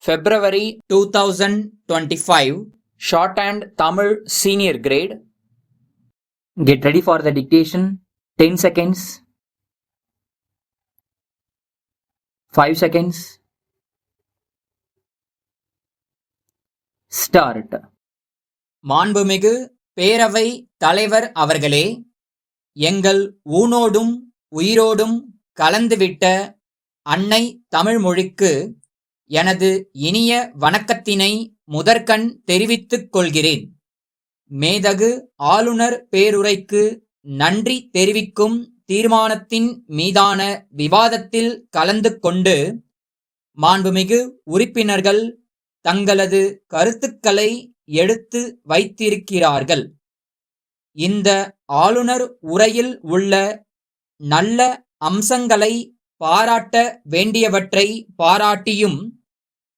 February 2025 Shorthand Tamil Senior Grade. Get ready for the dictation. 10 seconds. 5 seconds. Start. மாண்புமிகு பேரவை தலைவர் அவர்களே, எங்கள் ஊனோடும் உயிரோடும் கலந்துவிட்ட அன்னை தமிழ் மொழிக்கு எனது இனிய வணக்கத்தினை முதற்கண் தெரிவித்துக் கொள்கிறேன். மேதகு ஆளுநர் பேருரைக்கு நன்றி தெரிவிக்கும் தீர்மானத்தின் மீதான விவாதத்தில் கலந்து கொண்டு மாண்புமிகு உறுப்பினர்கள் தங்களது கருத்துக்களை எடுத்து வைத்திருக்கிறார்கள். இந்த ஆளுநர் உரையில் உள்ள நல்ல அம்சங்களை பாராட்ட வேண்டியவற்றை பாராட்டியும்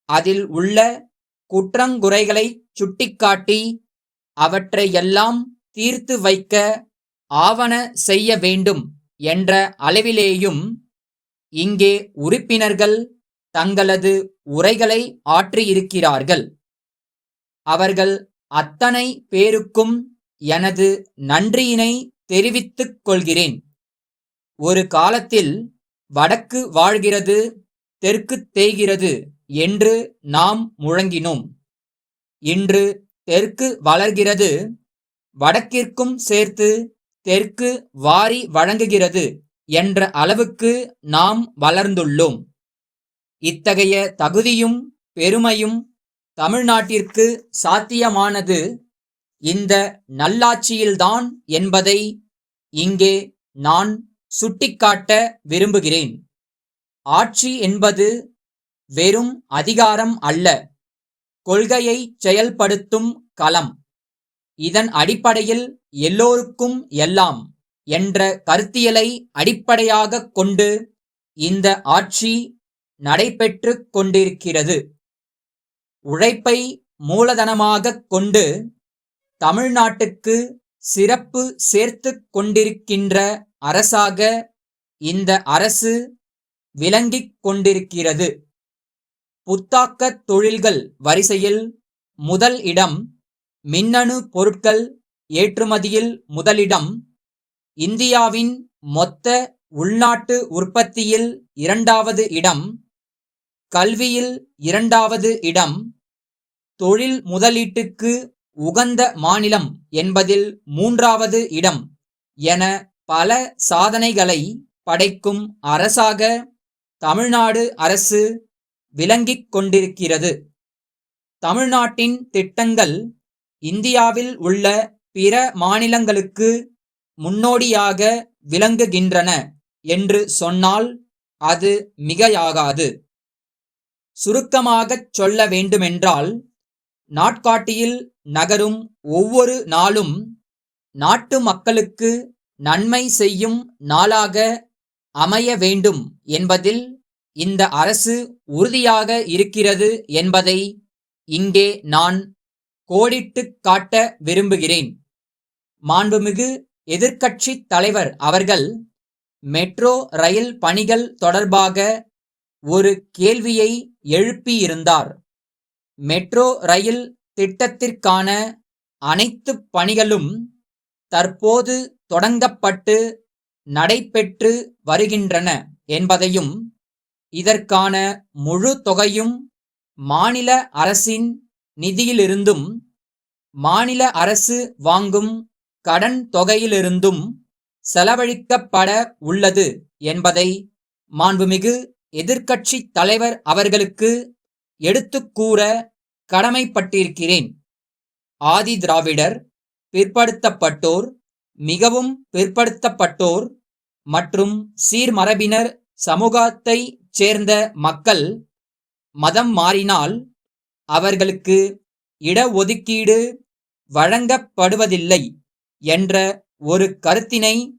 அதில் உள்ள குற்றங்குறைகளை சுட்டிக்காட்டி அவற்றையெல்லாம் தீர்த்து வைக்க ஆவன செய்ய வேண்டும் என்ற அளவிலேயும் இங்கே உறுப்பினர்கள் தங்களது உரைகளை ஆற்றியிருக்கிறார்கள். அவர்கள் அத்தனை பேருக்கும் எனது நன்றியினை தெரிவித்துக் கொள்கிறேன். ஒரு காலத்தில் வடக்கு வாழ்கிறது, தெற்கு தேய்கிறது என்று நாம் முழங்கினோம். இன்று தெற்கு வளர்கிறது, வடக்கிற்கும் சேர்த்து தெற்கு வாரி வழங்குகிறது என்ற அளவுக்கு நாம் வளர்ந்துள்ளோம். இத்தகைய தகுதியும் பெருமையும் தமிழ்நாட்டிற்கு சாத்தியமானது இந்த நல்லாட்சியில்தான் என்பதை இங்கே நான் சுட்டிக்காட்ட விரும்புகிறேன். ஆட்சி என்பது வெறும் அதிகாரம் அல்ல, கொள்கையை செயல்படுத்தும் களம். இதன் அடிப்படையில் எல்லோருக்கும் எல்லாம் என்ற கருத்தியலை அடிப்படையாகக் கொண்டு இந்த ஆட்சி நடைபெற்றுக் கொண்டிருக்கிறது. உழைப்பை மூலதனமாகக் கொண்டு தமிழ்நாட்டுக்கு சிறப்பு சேர்த்துக் கொண்டிருக்கின்ற அரசாக இந்த அரசு விளங்கிக் கொண்டிருக்கிறது. புத்தாக்க தொழில்கள் வரிசையில் முதல் இடம், மின்னணு பொருட்கள் ஏற்றுமதியில் முதலிடம், இந்தியாவின் மொத்த உள்நாட்டு உற்பத்தியில் இரண்டாவது இடம், கல்வியில் இரண்டாவது இடம், தொழில் முதலீட்டுக்கு உகந்த மாநிலம் என்பதில் மூன்றாவது இடம் என பல சாதனைகளை படைக்கும் அரசாக தமிழ்நாடு அரசு விளங்கிக் கொண்டிருக்கிறது. தமிழ்நாட்டின் திட்டங்கள் இந்தியாவில் உள்ள பிற மாநிலங்களுக்கு முன்னோடியாக விளங்குகின்றன என்று சொன்னால் அது மிகையாகாது. சுருக்கமாகச் சொல்ல வேண்டுமென்றால், நாட்காட்டியில் நகரும் ஒவ்வொரு நாளும் நாட்டு மக்களுக்கு நன்மை செய்யும் நாளாக அமைய வேண்டும் என்பதில் இந்த அரசு உறுதியாக இருக்கிறது என்பதை இங்கே நான் கோடிட்டுக் காட்ட விரும்புகிறேன். மாண்புமிகு எதிர்க்கட்சித் தலைவர் அவர்கள் மெட்ரோ ரயில் பணிகள் தொடர்பாக ஒரு கேள்வியை எழுப்பியிருந்தார். மெட்ரோ ரயில் திட்டத்திற்கான அனைத்து பணிகளும் தற்போது தொடங்கப்பட்டு நடைபெற்று வருகின்றன என்பதையும், இதற்கான முழு தொகையும் மாநில அரசின் நிதியிலிருந்தும் மாநில அரசு வாங்கும் கடன் தொகையிலிருந்தும் செலவழிக்கப்பட உள்ளது என்பதை மாண்புமிகு எதிர்க்கட்சித் தலைவர் அவர்களுக்கு எடுத்துக் கூற கடமைப்பட்டிருக்கிறேன். ஆதி திராவிடர், பிற்படுத்தப்பட்டோர், மிகவும் பிற்படுத்தப்பட்டோர் மற்றும் சீர்மரபினர் சமூகத்தைச் சேர்ந்த மக்கள் மதம் மாறினால் அவர்களுக்கு இடஒதுக்கீடு வழங்கப்படுவதில்லை என்ற ஒரு கருத்தினை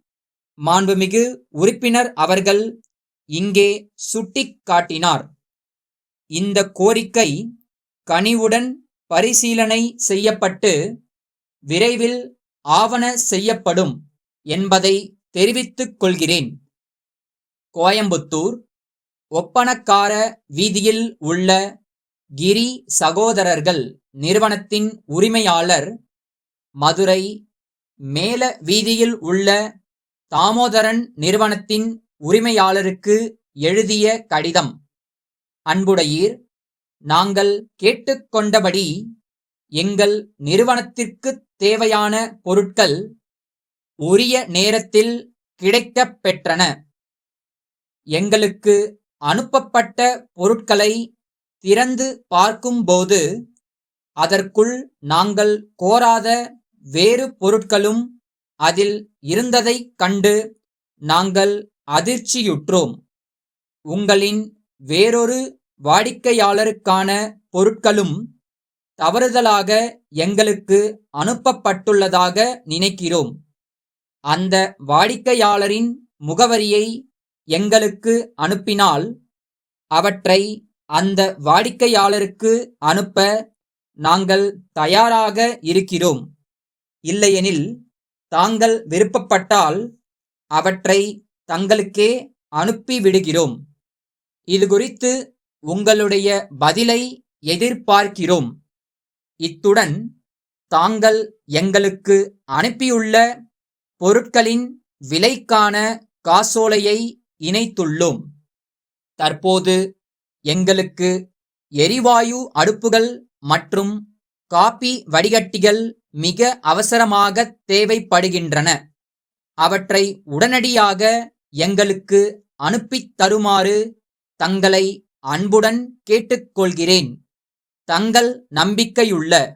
மாண்புமிகு உறுப்பினர் அவர்கள் இங்கே சுட்டிக் காட்டினார். இந்த கோரிக்கை கனிவுடன் பரிசீலனை செய்யப்பட்டு விரைவில் ஆவன செய்யப்படும் என்பதை தெரிவித்துக் கொள்கிறேன். கோயம்புத்தூர் ஒப்பணக்கார வீதியில் உள்ள கிரி சகோதரர்கள் நிறுவனத்தின் உரிமையாளர், மதுரை மேல வீதியில் உள்ள தாமோதரன் நிறுவனத்தின் உரிமையாளருக்கு எழுதிய கடிதம். அன்புடையீர், நாங்கள் கேட்டுக்கொண்டபடி எங்கள் நிறுவனத்திற்குத் தேவையான பொருட்கள் உரிய நேரத்தில் கிடைக்கப் பெற்றன. எங்களுக்கு அனுப்பப்பட்ட பொருட்களை திறந்து பார்க்கும்போது அதற்குள் நாங்கள் கோராத வேறு பொருட்களும் அதில் இருந்ததைக் கண்டு நாங்கள் அதிர்ச்சியுற்றோம். உங்களின் வேறொரு வாடிக்கையாளருக்கான பொருட்களும் தவறுதலாக எங்களுக்கு அனுப்பப்பட்டுள்ளதாக நினைக்கிறோம். அந்த வாடிக்கையாளரின் முகவரியை எங்களுக்கு அனுப்பினால் அவற்றை அந்த வாடிக்கையாளருக்கு அனுப்ப நாங்கள் தயாராக இருக்கிறோம். இல்லையெனில் தாங்கள் விருப்பப்பட்டால் அவற்றை தங்களுக்கே அனுப்பிவிடுகிறோம். இது குறித்து உங்களுடைய பதிலை எதிர்பார்க்கிறோம். இத்துடன் தாங்கள் எங்களுக்கு அனுப்பியுள்ள பொருட்களின் விலைக்கான காசோலையை இணைத்துள்ளோம். தற்போது எங்களுக்கு எரிவாயு அடுப்புகள் மற்றும் காபி வடிகட்டிகள் மிக அவசரமாக தேவைப்படுகின்றன. அவற்றை உடனடியாக எங்களுக்கு அனுப்பித் தருமாறு தங்களை அன்புடன் கேட்டுக்கொள்கிறேன். தங்கள் நம்பிக்கையுள்ள